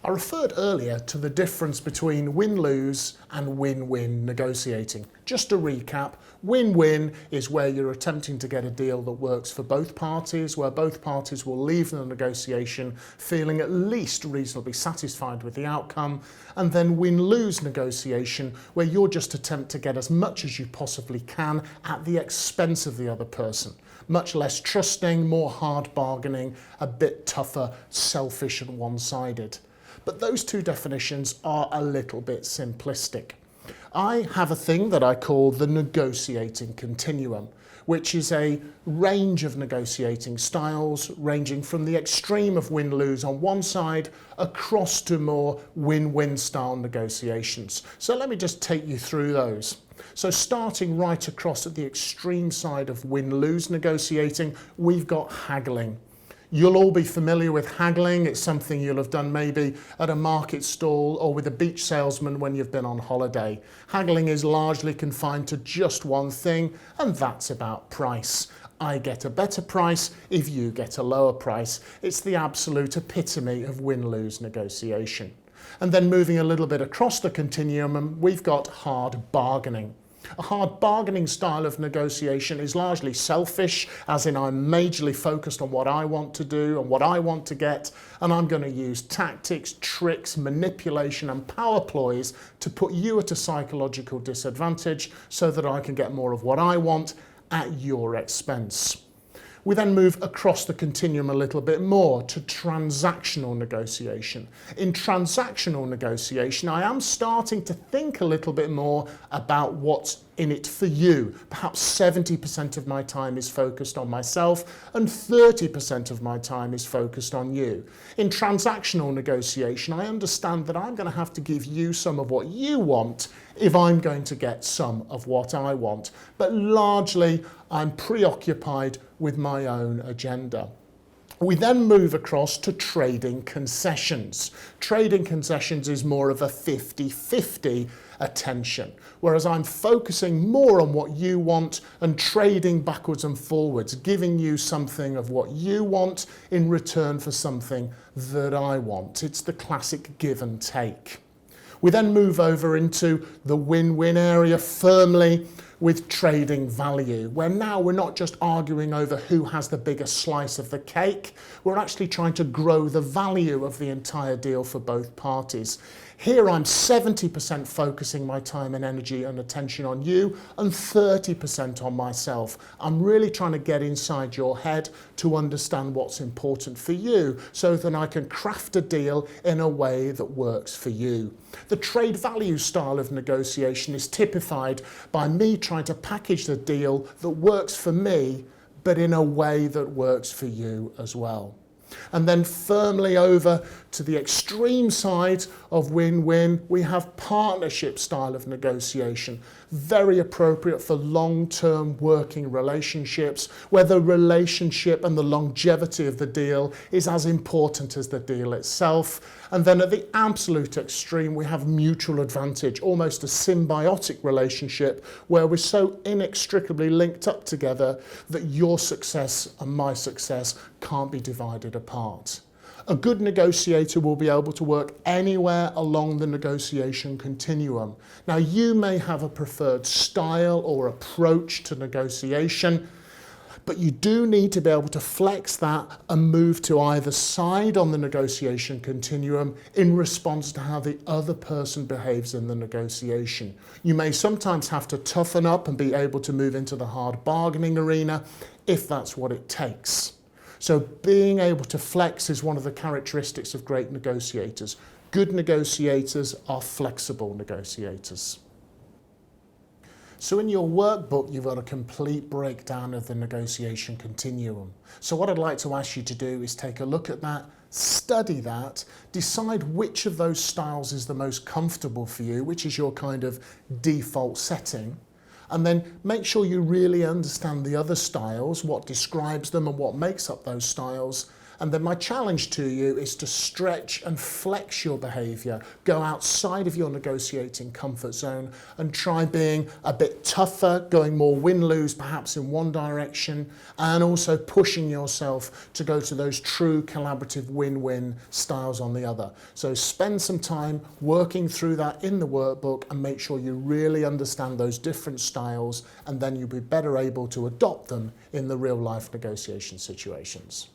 I referred earlier to the difference between win-lose and win-win negotiating. Just to recap, win-win is where you're attempting to get a deal that works for both parties, where both parties will leave the negotiation feeling at least reasonably satisfied with the outcome, and then win-lose negotiation, where you're just attempt to get as much as you possibly can at the expense of the other person. Much less trusting, more hard bargaining, a bit tougher, selfish and one-sided. But those two definitions are a little bit simplistic. I have a thing that I call the negotiating continuum, which is a range of negotiating styles ranging from the extreme of win-lose on one side across to more win-win style negotiations. So let me just take you through those. So starting right across at the extreme side of win-lose negotiating, we've got haggling. You'll all be familiar with haggling. It's something you'll have done maybe at a market stall or with a beach salesman when you've been on holiday. Haggling is largely confined to just one thing, and that's about price. I get a better price if you get a lower price. It's the absolute epitome of win-lose negotiation. And then moving a little bit across the continuum, we've got hard bargaining. A hard bargaining style of negotiation is largely selfish, as in I'm majorly focused on what I want to do and what I want to get, and I'm going to use tactics, tricks, manipulation and power ploys to put you at a psychological disadvantage so that I can get more of what I want at your expense. We then move across the continuum a little bit more to transactional negotiation. In transactional negotiation, I am starting to think a little bit more about what's in it for you. Perhaps 70% of my time is focused on myself and 30% of my time is focused on you. In transactional negotiation, I understand that I'm going to have to give you some of what you want if I'm going to get some of what I want. But largely, I'm preoccupied with my own agenda. We then move across to trading concessions. Trading concessions is more of a 50-50 attention, whereas I'm focusing more on what you want and trading backwards and forwards, giving you something of what you want in return for something that I want. It's the classic give and take. We then move over into the win-win area firmly with trading value, where now we're not just arguing over who has the biggest slice of the cake, we're actually trying to grow the value of the entire deal for both parties. Here I'm 70% focusing my time and energy and attention on you and 30% on myself. I'm really trying to get inside your head to understand what's important for you so that I can craft a deal in a way that works for you. The trade value style of negotiation is typified by me trying to package the deal that works for me, but in a way that works for you as well. And then firmly over to the extreme side of win-win, we have partnership style of negotiation, very appropriate for long-term working relationships, where the relationship and the longevity of the deal is as important as the deal itself. And then at the absolute extreme, we have mutual advantage, almost a symbiotic relationship where we're so inextricably linked up together that your success and my success can't be divided apart. A good negotiator will be able to work anywhere along the negotiation continuum. Now, you may have a preferred style or approach to negotiation, but you do need to be able to flex that and move to either side on the negotiation continuum in response to how the other person behaves in the negotiation. You may sometimes have to toughen up and be able to move into the hard bargaining arena if that's what it takes. So being able to flex is one of the characteristics of great negotiators. Good negotiators are flexible negotiators. So in your workbook, you've got a complete breakdown of the negotiation continuum. So what I'd like to ask you to do is take a look at that, study that, decide which of those styles is the most comfortable for you, which is your kind of default setting, and then make sure you really understand the other styles, what describes them and what makes up those styles, And then my challenge to you is to stretch and flex your behaviour, go outside of your negotiating comfort zone and try being a bit tougher, going more win-lose perhaps in one direction, and also pushing yourself to go to those true collaborative win-win styles on the other. So spend some time working through that in the workbook and make sure you really understand those different styles, and then you'll be better able to adopt them in the real life negotiation situations.